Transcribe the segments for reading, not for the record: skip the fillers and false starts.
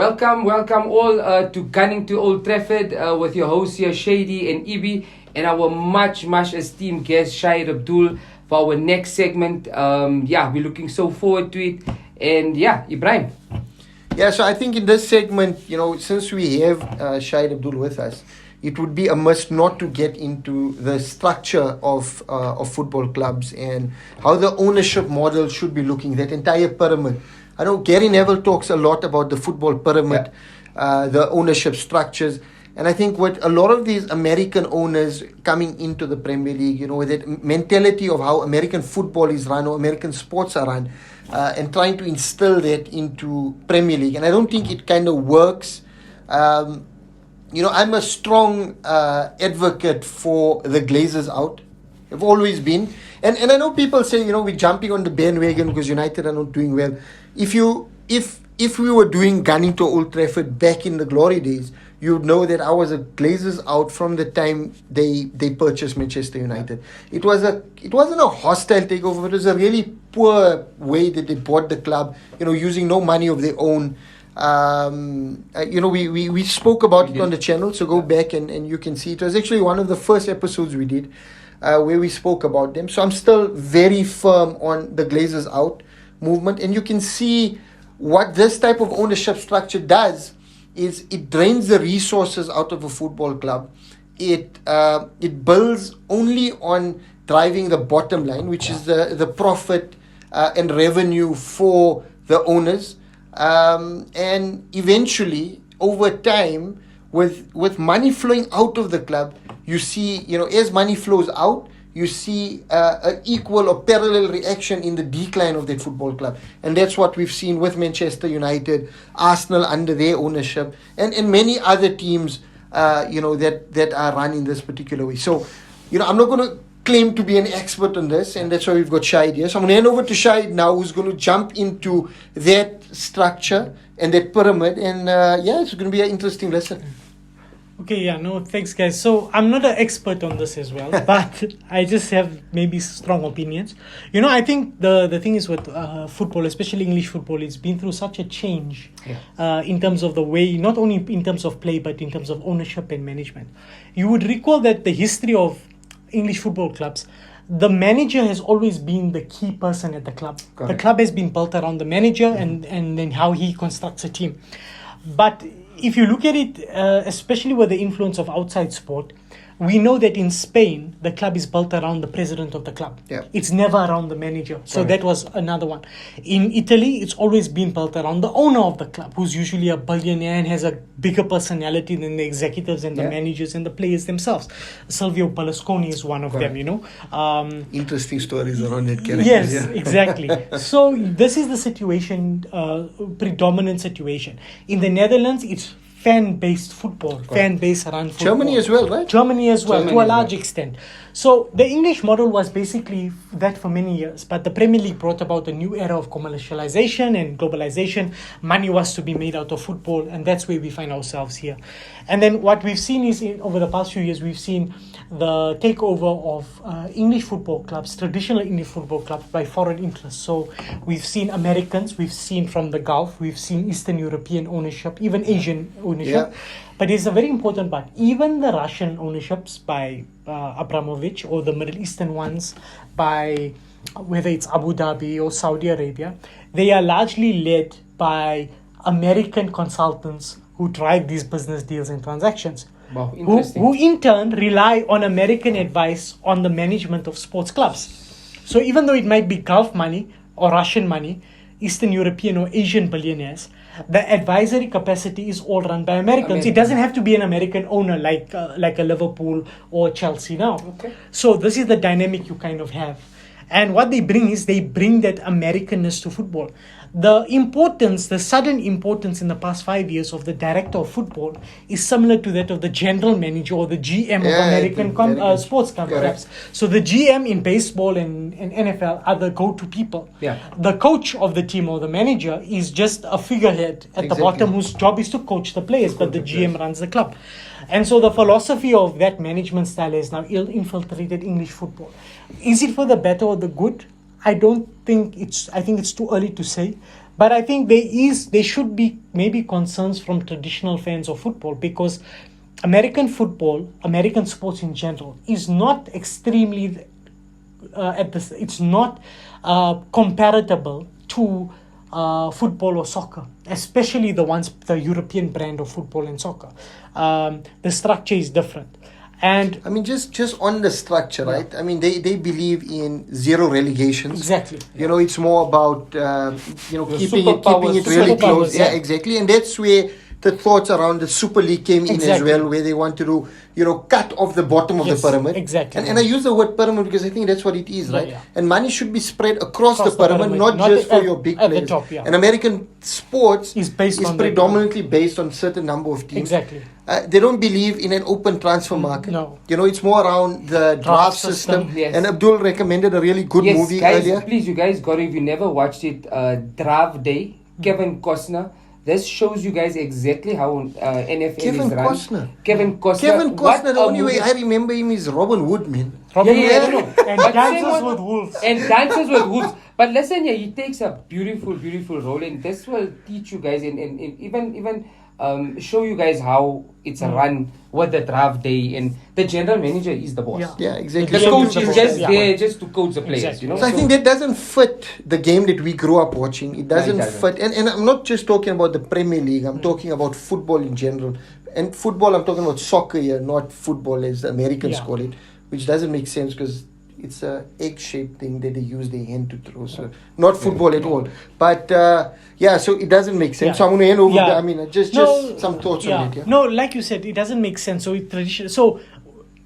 Welcome all to Gunning to Old Trafford with your hosts here, Shady and Ibi, and our much esteemed guest, Shahid Abdul, for our next segment. We're looking so forward to it. And Ibrahim. Yeah, so I think in this segment, since we have Shahid Abdul with us, it would be a must not to get into the structure of football clubs and how the ownership model should be looking, that entire pyramid. I know Gary Neville talks a lot about the football pyramid, the ownership structures. And I think with a lot of these American owners coming into the Premier League, with that mentality of how American football is run or American sports are run, and trying to instill that into Premier League. And I don't think it kind of works. I'm a strong advocate for the Glazers out. I've always been. And I know people say, we're jumping on the bandwagon because United are not doing well. If we were doing Gunning to Old Trafford back in the glory days, you would know that I was a Glazers out from the time they purchased Manchester United. It wasn't a hostile takeover. It was a really poor way that they bought the club, using no money of their own. We spoke about it on the channel, so go back and you can see. It was actually one of the first episodes we did where we spoke about them. So I'm still very firm on the Glazers out movement, and you can see what this type of ownership structure does is it drains the resources out of a football club. It builds only on driving the bottom line, which is the profit and revenue for the owners. And eventually, over time, with money flowing out of the club, you see, as money flows out, you see an equal or parallel reaction in the decline of that football club. And that's what we've seen with Manchester United, Arsenal under their ownership, and many other teams, that are run in this particular way. So, I'm not going to claim to be an expert on this, and that's why we've got Shahid here. So I'm going to hand over to Shahid now, who's going to jump into that structure and that pyramid. And it's going to be an interesting lesson. Okay, thanks guys. So I'm not an expert on this as well, but I just have maybe strong opinions. I think the thing is with football, especially English football, it's been through such a change in terms of the way, not only in terms of play, but in terms of ownership and management. You would recall that the history of English football clubs, the manager has always been the key person at the club. The club has been built around the manager and then how he constructs a team. But if you look at it, especially with the influence of outside sport, we know that in Spain, the club is built around the president of the club. Yeah. It's never around the manager. So that was another one. In Italy, it's always been built around the owner of the club, who's usually a billionaire and has a bigger personality than the executives and the managers and the players themselves. Silvio Berlusconi is one of them, Interesting stories around that character. Yes, exactly. So this is the situation, predominant situation. In the Netherlands, it's fan-based football, fan-based run football. Germany as well, right? Germany as well, to a large extent. So the English model was basically that for many years, but the Premier League brought about a new era of commercialization and globalization. Money was to be made out of football, and that's where we find ourselves here. And then what we've seen is, over the past few years, we've seen the takeover of English football clubs, traditional English football clubs, by foreign interests. So we've seen Americans, we've seen from the Gulf, we've seen Eastern European ownership, even Asian ownership. Yeah. But it's a very important part. Even the Russian ownerships by Abramovich, or the Middle Eastern ones by whether it's Abu Dhabi or Saudi Arabia, they are largely led by American consultants who drive these business deals and transactions. Wow, interesting. Who in turn rely on American advice on the management of sports clubs. So even though it might be Gulf money or Russian money, Eastern European or Asian billionaires, the advisory capacity is all run by Americans. It doesn't have to be an American owner like a Liverpool or Chelsea now. Okay. So this is the dynamic you kind of have. And what they bring is they bring that Americanness to football. The sudden importance in the past 5 years of the director of football is similar to that of the general manager or the GM of American sports clubs. So the GM in baseball and NFL are the go-to people. Yeah. The coach of the team or the manager is just a figurehead at the bottom whose job is to coach the players, but the GM runs the club. And so the philosophy of that management style has now infiltrated English football. Is it for the better or the good? I think it's too early to say, But I think there should be maybe concerns from traditional fans of football, because American football, American sports in general, is not extremely it's not comparable to football or soccer, especially the European brand of football and soccer. The structure is different. And I mean, just on the structure, right? I mean, they believe in zero relegations. Exactly. You know, it's more about keeping it really superpowers, close. Yeah, yeah. exactly. And that's where the thoughts around the Super League came in as well, where they want to do, cut off the bottom of the pyramid. Exactly. And I use the word pyramid because I think that's what it is, right? Yeah. And money should be spread across the pyramid, not just for your big at players. the top, yeah. And American sports is predominantly based on certain number of teams. Exactly. They don't believe in an open transfer market. No. It's more around the draft system. Yes. And Abdul recommended a really good movie guys, earlier. Please, you guys got it. If you never watched it, Draft Day, Kevin Costner. This shows you guys exactly how NFL Kevin is run. Costner. Kevin Costner. Kevin What Costner, the a only way movie. I remember him is Robin Hood, man. Probably, Yeah, no. and But Dances saying with Wolves. And Dances with Wolves. But listen here, he takes a beautiful, beautiful role, and this will teach you guys and even show you guys how it's run with the draft day, and the general manager is the boss. Yeah, exactly. The Yeah, coach yeah, is yeah. just there just to coach the players, Exactly. So I think that doesn't fit the game that we grew up watching. It doesn't, doesn't. fit. And I'm not just talking about the Premier League. I'm talking about football in general. And football, I'm talking about soccer here, not football as the Americans Yeah. call it, which doesn't make sense because it's a egg-shaped thing that they use their hand to throw. So not football at all. But so it doesn't make sense. Yeah. So I'm going to hand over. Yeah. I mean, just some thoughts on it. Yeah. No, like you said, it doesn't make sense. So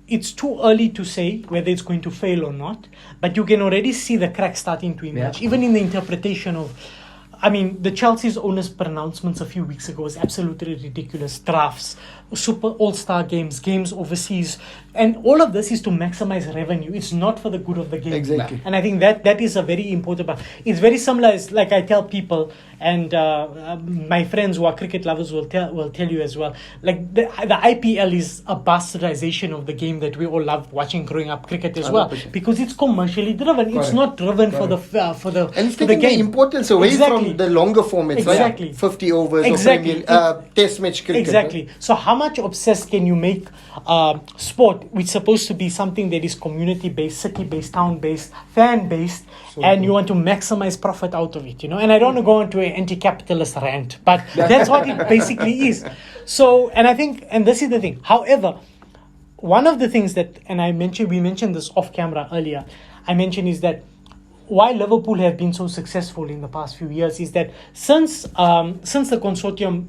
it's too early to say whether it's going to fail or not, but you can already see the cracks starting to emerge, even in the interpretation of. I mean, the Chelsea's owner's pronouncements a few weeks ago was absolutely ridiculous. Drafts, super all-star games overseas, and all of this is to maximize revenue. It's not for the good of the game. Exactly. And I think that is a very important part. It's very similar, as like I tell people, and my friends who are cricket lovers will tell you as well. Like the IPL is a bastardization of the game that we all loved watching growing up, cricket as well, 100%. because it's commercially driven. It's not driven for the And it's for the taking the game. importance away from the longer formats, Exactly. right? 50 overs Exactly. or test match cricket. Exactly. So how much obsessed can you make sport, which is supposed to be something that is community-based, city-based, town-based, fan-based, and you want to maximize profit out of it, And I don't want to go into an anti-capitalist rant, but that's what it basically is. So, and I think, and this is the thing. However, one of the things that, and we mentioned this off camera earlier, I mentioned is that why Liverpool have been so successful in the past few years is that since the consortium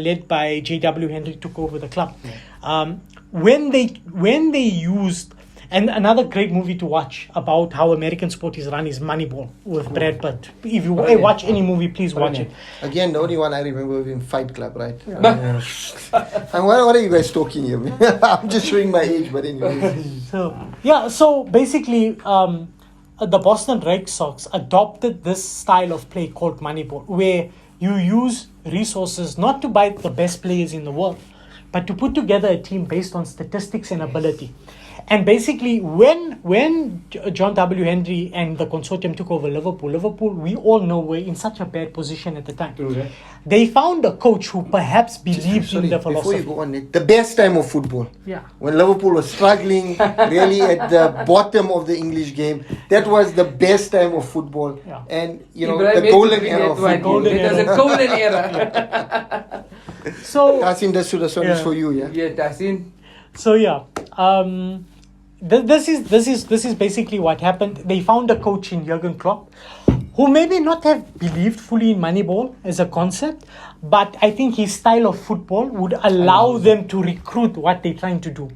led by J.W. Henry took over the club, when they used, and another great movie to watch about how American sport is run is Moneyball with Brad Pitt. If you watch any movie, please watch it. Again, the only one I remember was in Fight Club, right? And what are you guys talking here? I'm just showing my age, but anyway. So basically, the Boston Red Sox adopted this style of play called Moneyball, where you use resources not to buy the best players in the world, but to put together a team based on statistics and ability. And basically, when John W. Henry and the consortium took over Liverpool, we all know were in such a bad position at the time. True, yeah. They found a coach who perhaps believed in the Before philosophy. you go on, the best time of football. Yeah. When Liverpool was struggling, really at the bottom of the English game, that was the best time of football. Yeah. And, Ibrahim the golden made era of football. It was a golden era. So Tassin, this one is Yeah. for you, yeah? Yeah, Tassin. So yeah, this is basically what happened. They found a coach in Jurgen Klopp, who maybe not have believed fully in Moneyball as a concept, but I think his style of football would allow them to recruit what they're trying to do.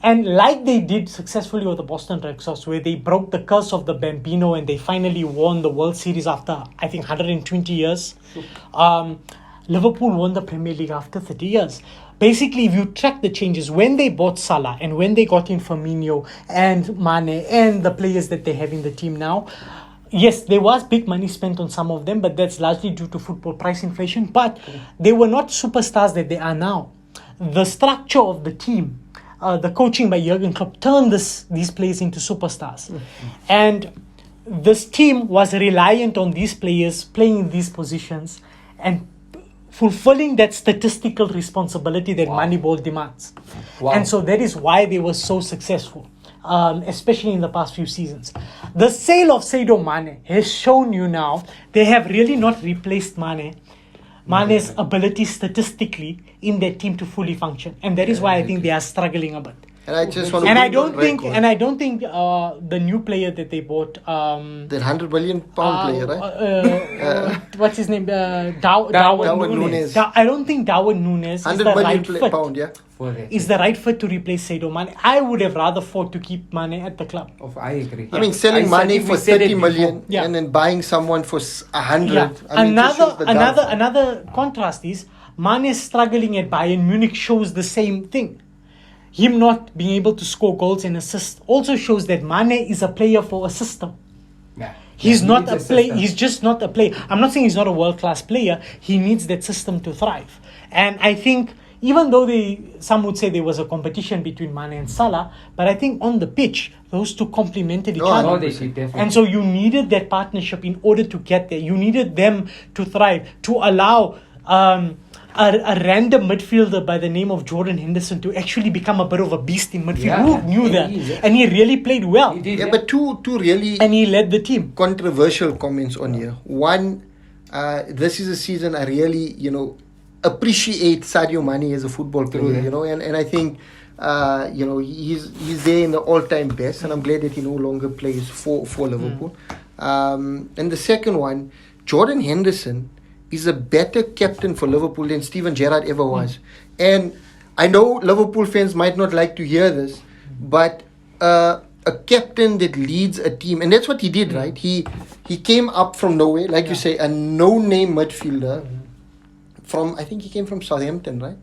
And like they did successfully with the Boston Red Sox, where they broke the curse of the Bambino and they finally won the World Series after, I think, 120 years. Liverpool won the Premier League after 30 years. Basically, if you track the changes, when they bought Salah and when they got in Firmino and Mane and the players that they have in the team now, yes, there was big money spent on some of them, but that's largely due to football price inflation. But they were not superstars that they are now. The structure of the team, the coaching by Jurgen Klopp turned these players into superstars. And this team was reliant on these players playing in these positions and fulfilling that statistical responsibility that Moneyball demands. Wow. And so that is why they were so successful, especially in the past few seasons. The sale of Sadio Mane has shown you now they have really not replaced Mane's ability statistically in their team to fully function. And that is why I think they are struggling a bit. And I just want to And I don't think the new player that they bought, that £100 million player, right? what's his name? Darwin Nunes. I don't think Darwin Nunes is £100 the million right fit. pound, yeah. Is the right fit to replace Sadio Mane. I would have rather fought to keep Mane at the club. I agree. I mean, selling money for 30 million Yeah. and then buying someone for 100. Yeah. I mean, just shows the gulf. Another contrast is Mane struggling at Bayern Munich shows the same thing. Him not being able to score goals and assists also shows that Mane is a player for a system. Yeah. He's Yeah, not he a needs player. system. He's just not a player. I'm not saying he's not a world-class player. He needs that system to thrive. And I think even though some would say there was a competition between Mane and Salah, but I think on the pitch, those two complemented each other. No, they did, definitely. And so you needed that partnership in order to get there. You needed them to thrive, to allow a random midfielder by the name of Jordan Henderson to actually become a bit of a beast in midfield. Yeah, Who knew and that? he is, yeah. And he really played well. He did, Yeah, but two really And he led the team. controversial comments on here. One, this is a season I really, appreciate Sadio Mane as a football player, and I think, he's there in the all-time best, and I'm glad that he no longer plays for Liverpool. And the second one, Jordan Henderson is a better captain for Liverpool than Steven Gerrard ever was. And I know Liverpool fans might not like to hear this, but a captain that leads a team, and that's what he did, right? He came up from nowhere, like you say, a no-name midfielder I think he came from Southampton, right?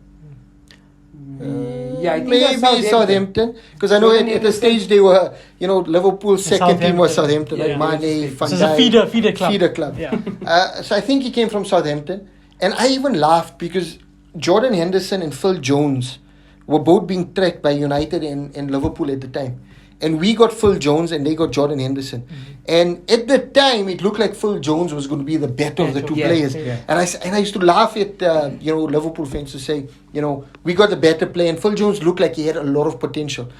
Yeah, I think Maybe Southampton, because I know at the stage they were, Liverpool's second team was Southampton, Yeah, like yeah. Mane, Van So it's a Dijk, feeder club. feeder club. Yeah. So I think he came from Southampton, and I even laughed because Jordan Henderson and Phil Jones were both being tracked by United and Liverpool at the time. And we got Phil Jones and they got Jordan Henderson. And at the time, it looked like Phil Jones was going to be the better of the two players. Yeah. And I used to laugh at Liverpool fans to say, we got the better player. And Phil Jones looked like he had a lot of potential.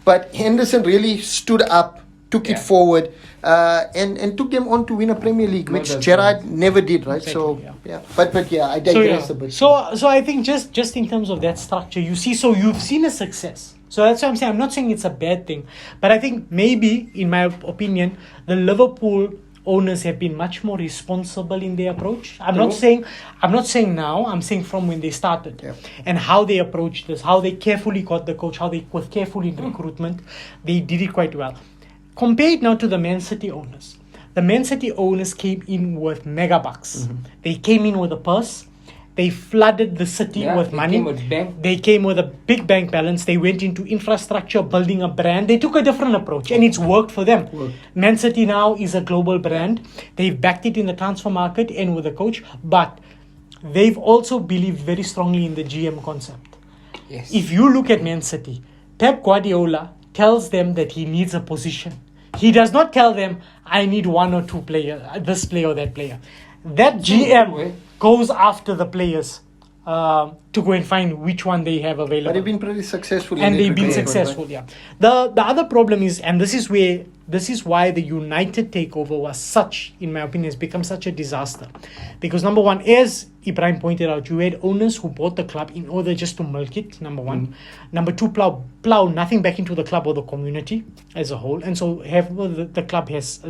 But Henderson really stood up, took it forward, and took them on to win a Premier League, which Gerrard never did, right? Exactly, But I digress a bit. So I think just in terms of that structure, you've seen a success. So that's what I'm saying. I'm not saying it's a bad thing, but I think maybe, in my opinion, the Liverpool owners have been much more responsible in their approach. I'm not saying now. I'm saying from when they started and how they approached this, how they carefully got the coach, how they were careful in recruitment. They did it quite well. Compare it now to the Man City owners. The Man City owners came in with mega bucks. They came in with a purse. They flooded the city with money. They came with a big bank balance. They went into infrastructure, building a brand. They took a different approach, and it's worked for them. Man City now is a global brand. They've backed it in the transfer market and with a coach, but they've also believed very strongly in the GM concept. Yes. If you look at Man City, Pep Guardiola tells them that he needs a position. He does not tell them, I need one or two players, this player or that player. That GM goes after the players to go and find which one they have available. But they've been pretty successful. And they've been successful, yeah. The other problem is, and this is why the United takeover was such, in my opinion, has become such a disaster. Because number one, as Ibrahim pointed out, you had owners who bought the club in order just to milk it, number one. Number two, plow nothing back into the club or the community as a whole. And so the club has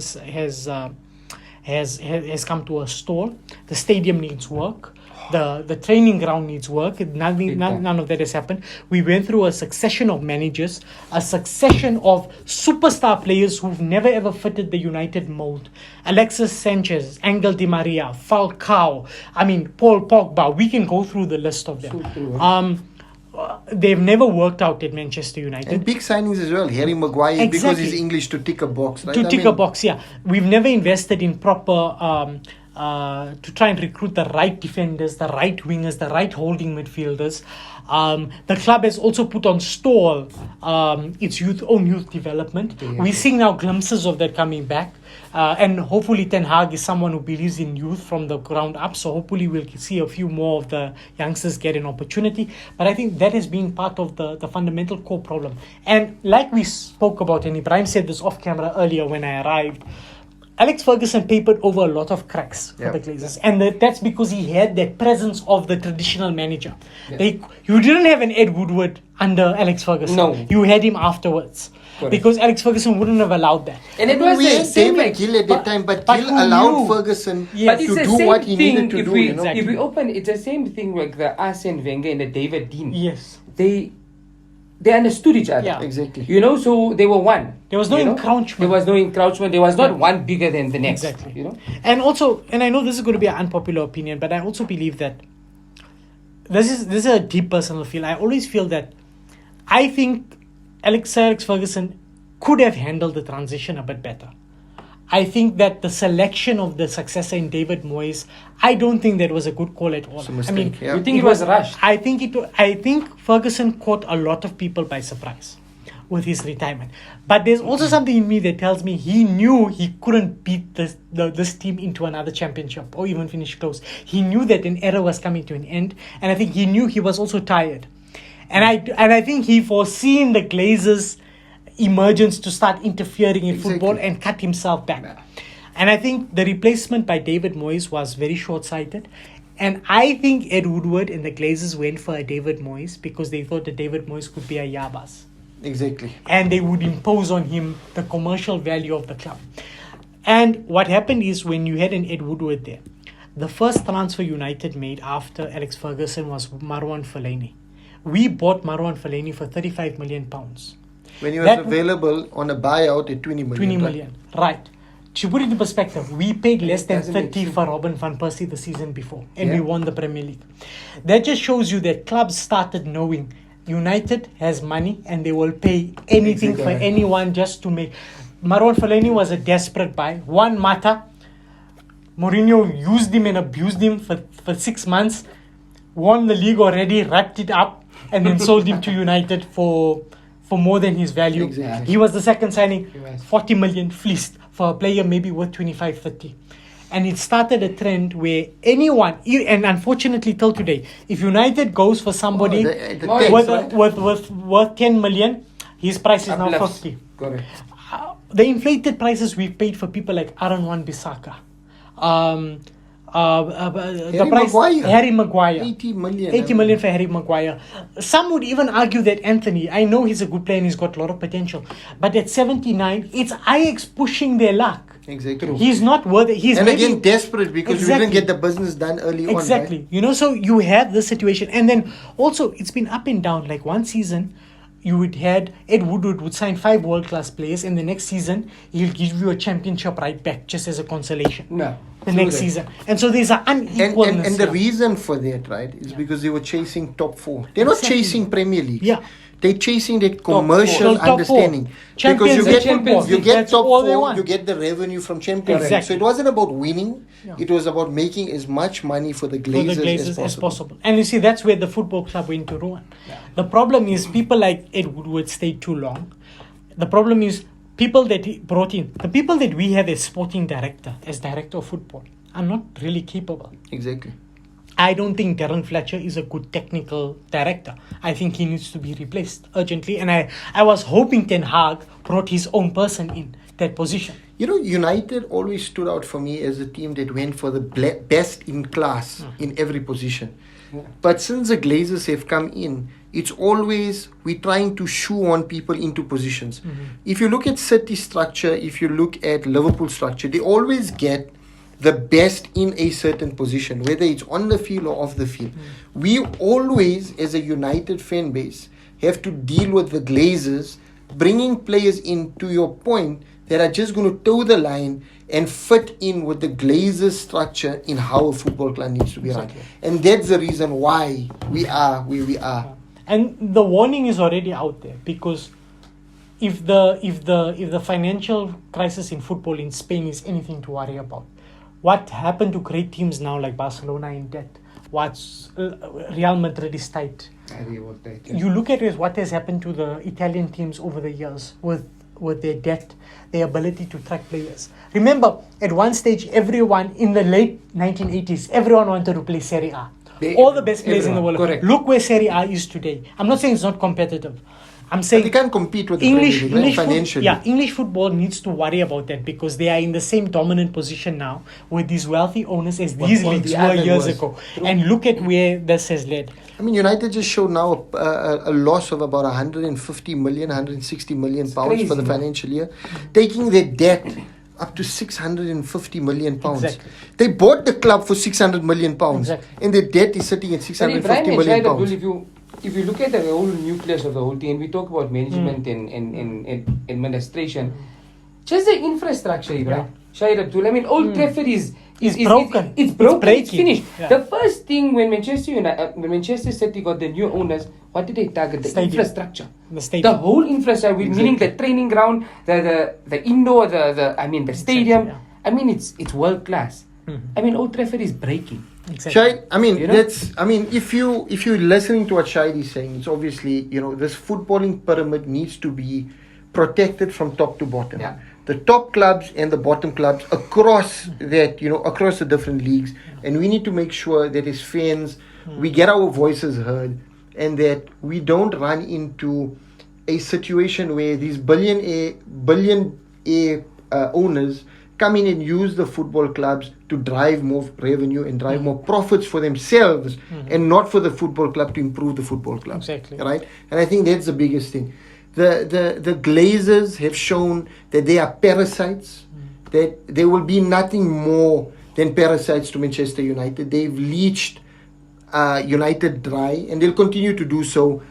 come to a stall. The stadium needs work. The training ground needs work. None of that has happened. We went through a succession of managers, a succession of superstar players who've never ever fitted the United mold. Alexis Sanchez, Angel Di Maria, Falcao, Paul Pogba. We can go through the list of them. They've never worked out at Manchester United. And big signings as well. Harry Maguire, because he's English, to tick a box. Right? To tick a box, yeah. We've never invested in proper to try and recruit the right defenders, the right wingers, the right holding midfielders. The club has also put on stall its own youth development. Yeah. We're seeing now glimpses of that coming back. And hopefully Ten Hag is someone who believes in youth from the ground up. So hopefully we'll see a few more of the youngsters get an opportunity. But I think that has been part of the fundamental core problem. And like we spoke about, and Ibrahim said this off camera earlier when I arrived, Alex Ferguson papered over a lot of cracks for the Glazers. And that's because he had that presence of the traditional manager. Yeah. You didn't have an Ed Woodward under Alex Ferguson. No. You had him afterwards. Correct. Because Alex Ferguson wouldn't have allowed that. And it was we the had same David like, Gill at that time, but Gill who allowed knew? Ferguson Yes. But it's to the do same what he thing needed to if do. we, You know? If we open, it's the same thing like the Arsene Wenger and the David Dean. Yes. They understood each other. Yeah. Exactly. You know, so they were one. There was no you know? encroachment. There was no encroachment. There was not one bigger than the next. Exactly. You know? And also, and I know this is going to be an unpopular opinion, but I also believe that this is a deep personal feel. I always feel that I think Sir Alex Ferguson could have handled the transition a bit better. I think that the selection of the successor in David Moyes, I don't think that was a good call at all. It's a mistake, yeah. You think it was rushed? I think Ferguson caught a lot of people by surprise with his retirement. But there's also something in me that tells me he knew he couldn't beat this team into another championship or even finish close. He knew that an era was coming to an end, and I think he knew he was also tired. And I think he foreseen the Glazers' emergence to start interfering in football and cut himself back. And I think the replacement by David Moyes was very short-sighted. And I think Ed Woodward and the Glazers went for a David Moyes because they thought that David Moyes could be a Yabas. Exactly. And they would impose on him the commercial value of the club. And what happened is when you had an Ed Woodward there, the first transfer United made after Alex Ferguson was Marwan Fellaini. We bought Marwan Fellaini for £35 million. When he was available on a buyout at 20 million. 20 million, right. To put it into perspective, we paid less than doesn't make 30 sense. for Robin van Persie the season before, and Yeah. we won the Premier League. That just shows you that clubs started knowing United has money and they will pay anything for Exactly. anyone just to make. Marwan Fellaini was a desperate buy. One Mata, Mourinho used him and abused him for 6 months, won the league already, wrapped it up, and then sold him to United for more than his value. Exactly. He was the second signing, He was. 40 million fleeced for a player maybe worth 25, 30. And it started a trend where anyone, and unfortunately till today, if United goes for somebody the Oh, tax, worth, right? worth 10 million, his price is now Uplifts. 50. Correct. The inflated prices we've paid for people like Aaron Wan-Bissaka. The price Maguire. Harry Maguire. 80 million. 80 million for Harry Maguire. Some would even argue that Anthony, I know he's a good player and he's got a lot of potential, but at 79, it's Ajax pushing their luck. Exactly. He's not worth it. He's And maybe- again, desperate because we Exactly. didn't get the business done early on. Exactly. Right? You know, so you have this situation. And then also, it's been up and down. Like one season, you would had Ed Woodward would sign 5 world-class players, and the next season, he'll give you a championship right back just as a consolation. No. The next season. And so there's an unequalness. And the here. reason for that, right, is because they were chasing top 4. They're not Exactly. chasing Premier League. Yeah. They're chasing that four. commercial Top four. understanding. Champions Because you League get, football. you get That's top all they 4, want. you get the revenue from Champions League. Exactly. So it wasn't about winning. Yeah. It was about making as much money for the For Glazers, the Glazers as possible. And you see, that's where the football club went to ruin. The problem is people like Ed Woodward stayed too long. The problem is people that he brought in, the people that we have as sporting director, as director of football, are not really capable. Exactly. I don't think Darren Fletcher is a good technical director. I think he needs to be replaced urgently. And I was hoping Ten Hag brought his own person in that position. You know, United always stood out for me as a team that went for the best in class in every position. But since the Glazers have come in, it's always we're trying to shoehorn people into positions. If you look at City structure, if you look at Liverpool structure, they always get the best in a certain position, whether it's on the field or off the field. We always, as a United fan base, have to deal with the Glazers, bringing players in, to your point, that are just going to toe the line and fit in with the Glazers structure in how a football club needs to be run. And that's the reason why we are where we are. And the warning is already out there, because if the financial crisis in football in Spain is anything to worry about, what happened to great teams now like Barcelona in debt, what's Real Madrid is tight. You look at what has happened to the Italian teams over the years with their debt, their ability to track players. Remember, at one stage, everyone in the late 1980s, everyone wanted to play Serie A. All the best players in the world. Correct. Look where Serie A is today. I'm not saying it's not competitive. I'm saying But they can't compete with the English Premier League, financially. English football needs to worry about that because they are in the same dominant position now with these wealthy owners as these leagues were years ago. And look at where this has led. I mean, United just showed now a loss of about 150 million, 160 million pounds crazy, for the man. financial year, taking their debt up to 650 million pounds. Exactly. They bought the club for 600 million pounds, Exactly. and their debt is sitting at But 650 Ibrahim million and Shahid pounds. Abdul, if you look at the whole nucleus of the whole thing, and we talk about management and administration, just the infrastructure, Ibrahim. Shahid Abdul, I mean, Old Trafford is broken. It's broken. It's breaking. finished. Yeah. The first thing when Manchester City got the new owners, what did they target? The Stadium. infrastructure. The stadium. The whole infrastructure, meaning the training ground, the indoor, the stadium. Yeah. I mean, it's world class. I mean, Old Trafford is breaking. Exactly. Shahid, I mean, You know? if you're listening to what Shahid is saying, it's obviously, this footballing pyramid needs to be protected from top to bottom. Yeah. The top clubs and the bottom clubs across across the different leagues, and we need to make sure that as fans, we get our voices heard, and that we don't run into a situation where these billionaire owners come in and use the football clubs to drive more revenue and drive more profits for themselves, and not for the football club to improve the football club. Exactly. Right? And I think that's the biggest thing. The Glazers have shown that they are parasites, that there will be nothing more than parasites to Manchester United. They've leached United dry, and they'll continue to do so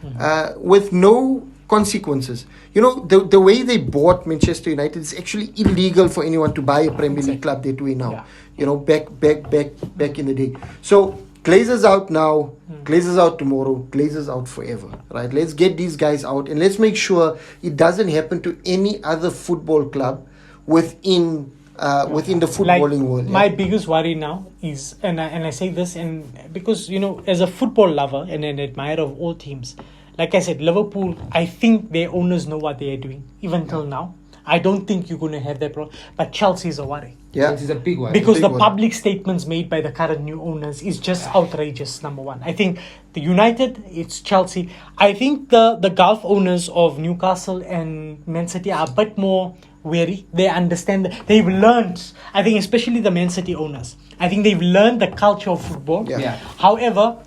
with no consequences. The way they bought Manchester United is actually illegal for anyone to buy a Premier League club that way now. Yeah. Back in the day. So Glazers out now, Glazers out tomorrow, Glazers out forever, right? Let's get these guys out, and let's make sure it doesn't happen to any other football club within the footballing world. My biggest worry now is, and I say this, and because as a football lover and an admirer of all teams, like I said, Liverpool, I think their owners know what they are doing even till now. I don't think you're going to have that problem. But Chelsea is a worry. Yeah, This is a big one. Because big the one. public statements made by the current new owners is just outrageous, number one. I think the United, it's Chelsea. I think the Gulf owners of Newcastle and Man City are a bit more wary. They understand, they've learned, I think especially the Man City owners, I think they've learned the culture of football. Yeah. Yeah. However,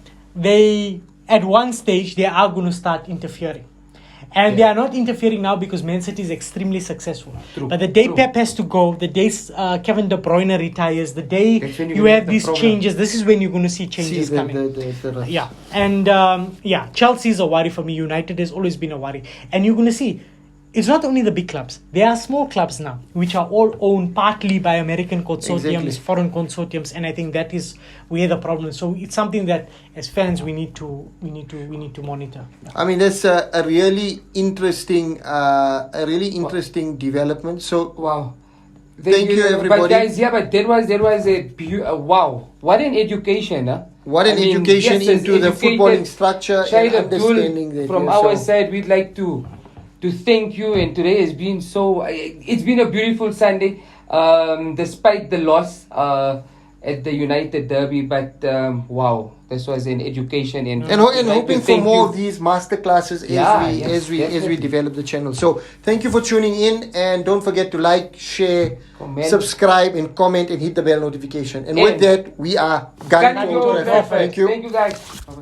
at one stage, they are going to start interfering. And they are not interfering now because Man City is extremely successful. True, But the day true. Pep has to go, the day Kevin De Bruyne retires, the day That's when you you're gonna have have the these problem. changes, this is when you're going to see changes See coming. the Yeah, and Chelsea is a worry for me. United has always been a worry. And you're going to see, it's not only the big clubs. There are small clubs now, which are all owned partly by American consortiums, Exactly. foreign consortiums, and I think that is where the problem is. So it's something that, as fans, we need to monitor. I mean, that's a really interesting development. So Wow. Thank you, everybody. But guys, but there was a wow. What an education, huh? what an education yes, as into the educated footballing structure and Shahid Abdul, understanding that. from yeah, our so- side, we'd like to thank you, and today has been it's been a beautiful Sunday, despite the loss at the United Derby, but wow, this was an education, and And we'd like to hoping for thank more you. of these master classes as Yes, we definitely. develop the channel. So thank you for tuning in, and don't forget to like, share, Comment. subscribe, and comment, and hit the bell notification. And with And that, we are Gun gun to Old Trafford. Thank you. Thank you guys. Bye-bye.